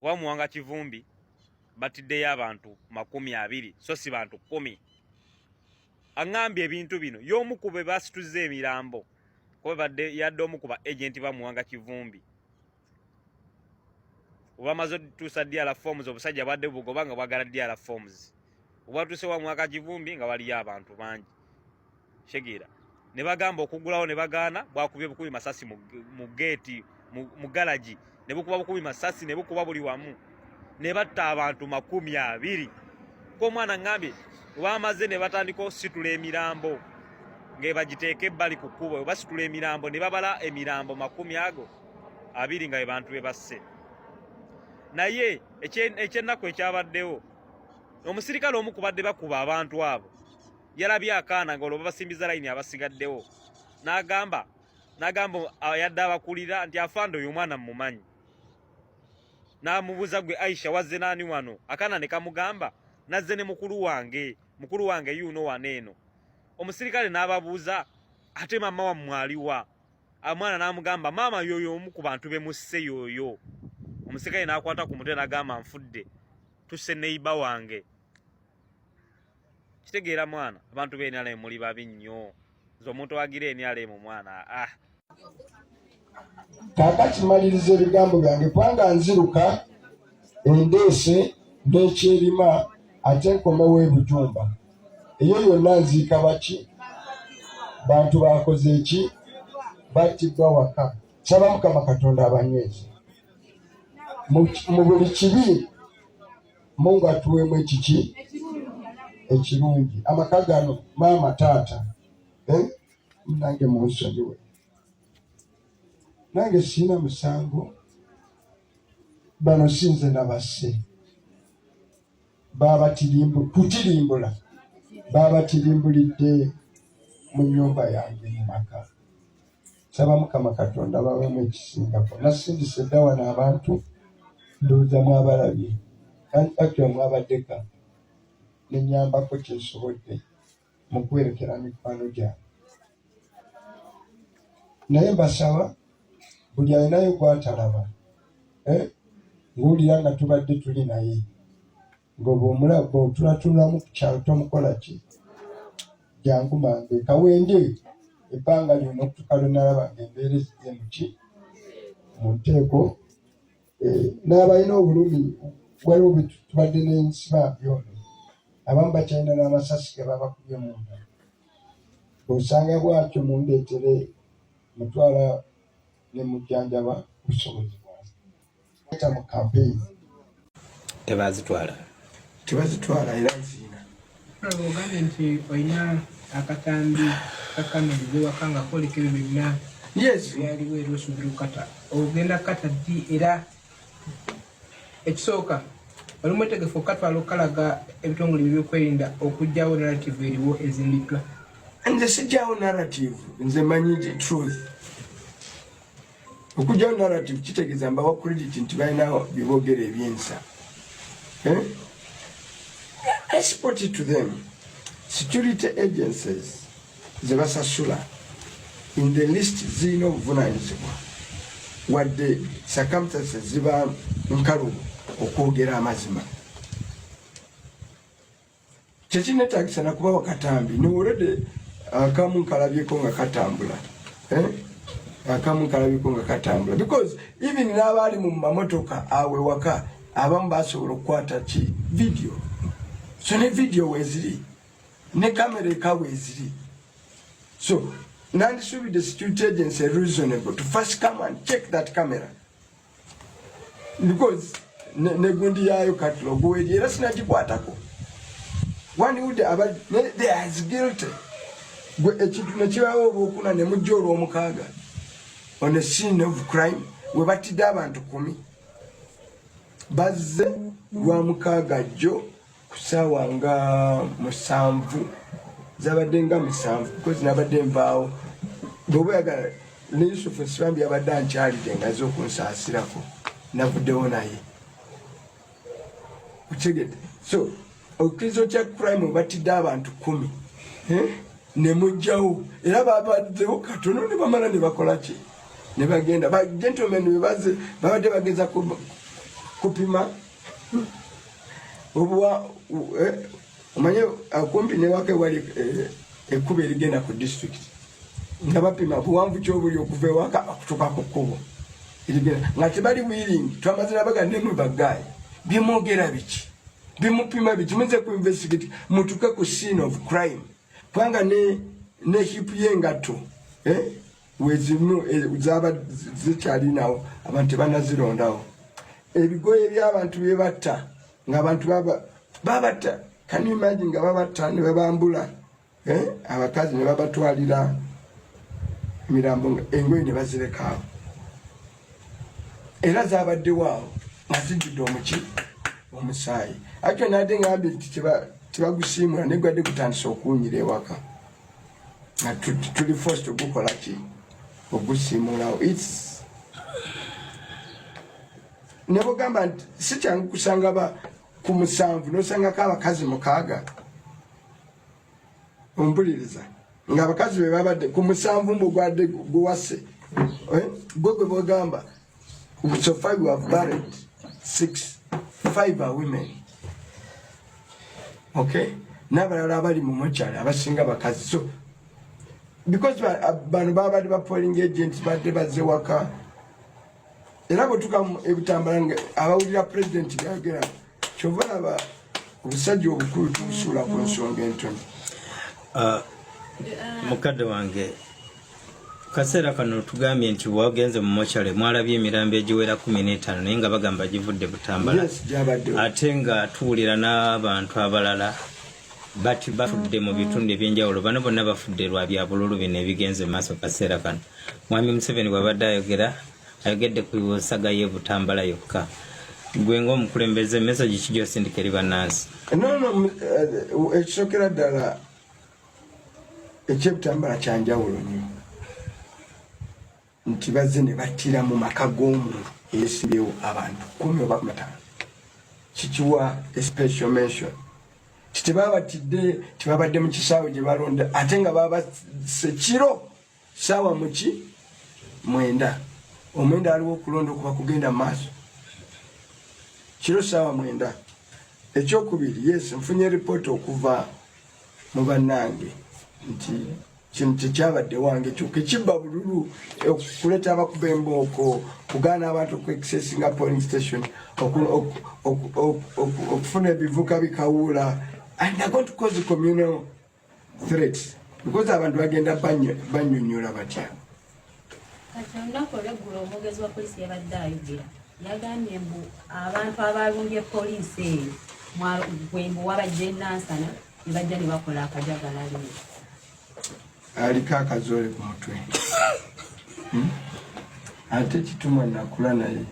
wa Muwanga Kivumbi batiddeyo abantu 20 so si bantu 10. Angambye ebintu bino y'omu ku be basituze emirambo kuba badde yadde omu ku ba agenti ba Muwanga Kivumbi. Oba mazo tusa DRA forms obusajja badde bugoba nga bwagala DRA forms. Oba tuse wa Muwanga Kivumbi nga waliyo abantu bangi. Shegira ne bagamba okugulawo ne bagaana bwakubye bukubi masasi mu gate mu garage ne bukuba bukubi masasi ne bukuba buli wamu ne batta abantu 20. Ko mwana ngambye wamaze ne batandika ositula emirambo ng'ebagiteeka ebbali ku kkubo basitula emirambo ne babala emirambo 10 ago 2 nga abantu be basse. Naye ekyennaku ekyabaddewo omusirikale omu kubadde bakuba abantu abo yalabye akaana ng'olwo basimbiza layini abasigaddewo n'agamba yadde abakulira nti afande oyo omwana mmumanyi. N'amubuuza gwe Aisha wazze nani wano? Akaana ne kamugamba nazze ne mukulu wange yuno waneeno. Omusirikale n'ababuuza ate mama wa mwaliwa? Amwana n'amugamba mama yoyo omu ku bantu be musse yoyo. Omusirikale n'akwata ku mutwe n'agamba nfudde tusse neiba wange. Kitegeera mwana abantu be NRM muli babi nnyo. Omuntu wagira NRM mwana Kakati maliriza ebigambo byange kubanga nziruka endeese n'ekyerima ate nkomewo Bujumbura. Eyo yonna nziika baki bantu bakoze eki battibwa waka. Saba Mukama Katonda abanywezi mu buli kibi Mungu atuweemu ekiki ekirungi. Amaka gano maama taata nange munsonyiwe. Nange sina musango bano sinze nabasse kutirimbula babatirimbulidde mu nnyumba yange mu maka. Saba Mukama Katonda baweemu ekisingako. Nasindise dda wano abantu ndowooza mwabalabye akyo mwabaddeka nenyambako kyensobodde mu kwerekera mikwano gyange. Naye mbasaba buli alinayo gwatalaba ng'owulira nga tubadde tuli naye ng'oba omulaba otulatulamu ku kyalo tomukola ki jangu mangu kawenge ebbanga lyonna okutuka lwenalaba ng'embeera ezizze muki mu nteeko n'abalina obulumi waliwo bwe tubadde n'ensibambi ono abamu bakyalina n'amasasi ge babakubye munda. Osanga bwatyo mundeetere mutwala ne mujjanjaba busobozi bwange. Eta mu kampeyini tebazitwala era nziina. Ogambye nti olina akatambi kakamerize waka nga koleka ebyo byonna byaliwo era osuubira okukata. Ogenda kukata ddi era ekisooka oli mwetegefu okukatwala okukalaga ebitongole by'ebyokwerinda okuggyawo narrative eriwo ezimbiddwa? Nze sijjawo narrative, nze manyi the truth. Okuggyawo narrative kitegeeza mbawa credit nti balinawo bye boogera ebyensa. I support it to them. Security agencies ze basasula in the list zirina obuvunaanyizibwa wadde circumstances ziba nkalubo okwogera amazima. Kyekinetagisa nakuba wakatambi niwolede akamu nkalabyeko nga katambula. Akamu nkalabyeko nga katambula because even n'abaali mu mamotoka awe waka abamu basobola okukwata ki video. So ne video weziri ne kamera ekawe eziri. So nandisuubidde the security agency reasonable to first come and check that camera because ne gundi yayo katlo gweri era sinagikwatako. One would they are as guilty. Ekintu nekibawo obukuna ne mujja olw'omukaaga on the scene of crime we batidde abantu 10 bazze lwa mukaaga jjo ku ssaawa nga 7 zabadde nga 7 because nabadde nvaawo bw'oba oyagala ne Yusufu Nsibambi abadde ankyalidde nga azze okunsaasirako navuddewo naye utegedde. So okizo kya crime batidde abantu 10 ne mujjawo era babaddewo katono ne bamala ne bakola ki ne bagenda ba gentlemen bebaze babadde bageza kupima obuwa omanye akumpi ne wake wali ekkubo erigenda ku district nga bapima buwanvu kyobuli okuva ewaka okutuuka ku kkubo erigenda nga tebali willing twamazina baga nemwe baggayi byemwogera biki bimupima biki muze ku investigate mutuke ku scene of crime kubanga ne hipu y'engatto wezimu zaba zikyalinawo abantu banazirondawo ebigoye by'abantu byebatta ng'abantu babatta can you imagine nga babatta ne babambula abakazi ne babatwalira emirambo engoye ne bazirekawo era zabaddewo nga zijjudde omusaayi atyo nadde ngambe nti tebagusiimula negwadde gutandisa okuwunyira ewaka nga tuli forced okukola ki ogusiimulawo nebogamba nti si kyangu kusanga ku 7 nosangako abakazi 6 ompuliriza nga abakazi be babadde ku 7 mbugwadde guwase gwe bogamba so 5 have married 5 are women okay n'abalala abali mu mochari abasinga bakazi so because bano babadde ba polling agents badde bazze waka era bwetuka ebitambala nga abawulira president byagera kyova laba obusajja obukulu tubusuula ku nsonga entono. Mukadde wange kaseera kano tugambye nti wagenze mu mochale mwalabye emirambo egiwera 15 naye nga bagamba givudde Butambala ate nga tuwulira n'abantu abalala bati bafudde mu bitundu ebyenjawulo bano bonna bafudde lwa bya bululu bino ebigenze mu maaso kaseera kano. Mwami Museveni bwabadde ayogedde ku saga y'e Butambala yokka gwe ng'omukulembeze message ki gy'osindika eri bannansi? Ekisookera ddala eky'Ebutambala kyanjawulo nnyo nti bazze ne battira mu maka g'omuntu eyeesimbyewo abantu 10 oba 5 kikiwa special mention titebabatidde tebabadde mu kisaawe gye balonda ate nga babase kiro saawa muki 9 omwenda aliwo okulonda okuba kugenda mu maaso kiro saawa 9. Ekyokubiri yes nfunye report okuva mu bannange nti kino tekyabadde wange kyokka kibba bululu okuleeta abakuba embooko kugaana abantu okuexessinga polling station okufuna ebivuka bikawuula and they're going to cause a communal threats because abantu bagenda banyonyola batya. Kati olunaku olw'eggulo omwogezi wa poliisi yabadde ayogera yagambye mbu abantu abalumbye poliisi eyo bwembu wabajja e Nansana ne bajja ne bakola akajagalalo aliko akazoole ku mutwe ate kituma nakula naye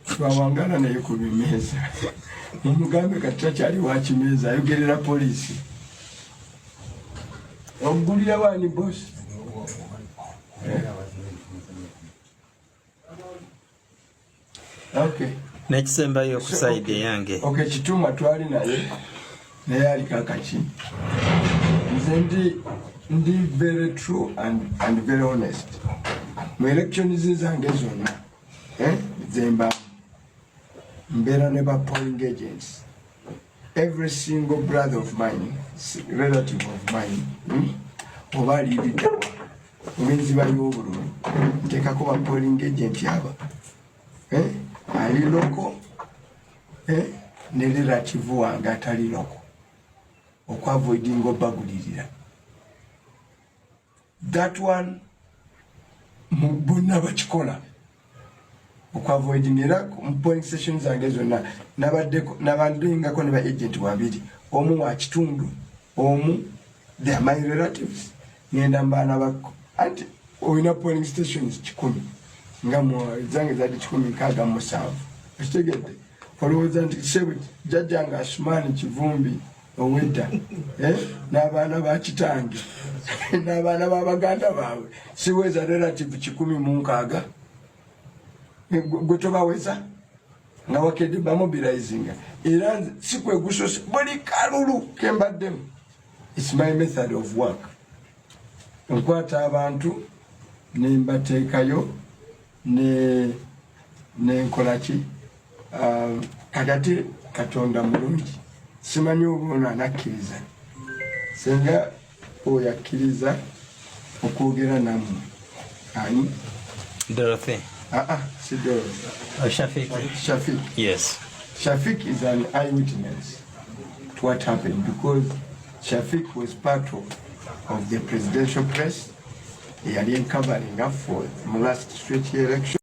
twawangala naye ku bimeeza omugambe kati takyali wa kimeeza ayogerera poliisi ogulira waani bosi okay nekisembayo okusaide yange okay kituma twali naye aliko akaki nze ndi very true and very honest mu elections zange zonna zemba mbeera ne ba polling agents every single brother of mine relative of mine oba aliiriddewa obenziba y'obululu nteekako ba polling agent aba ali loko ne relative wange atali loko okwavoidinga obagulirira that one bonna bakikola okwavoidinga era mu polling station zange zonna nabandingako ne ba agent babiri omu wa kitundu omu they are my relatives ngenda mbaana bako anti olina polling stations 10 nga zange zadi 17 okitegedde olowooza nti sebe jjajjanga Asumani Kivumbi owedda n'abaana ba kitange n'abaana b'abaganda baabwe siweza relative 16 gwe tobaweza nga wakedde bamobilizinga era sikweguso buli kalulu kembaddemu. It's my method of work. Nkwata abantu ne mbateekayo ne nenkola ki kati Katonda mulungi simanyi obuno anakkiriza senga oyo akkiriza okwogera nammwe ani Dorothy. Si Dorothy. Shafiq. Yes. Shafiq is an eyewitness to what happened because Shafiq was part of the presidential press. He had been covering up for the last straight election.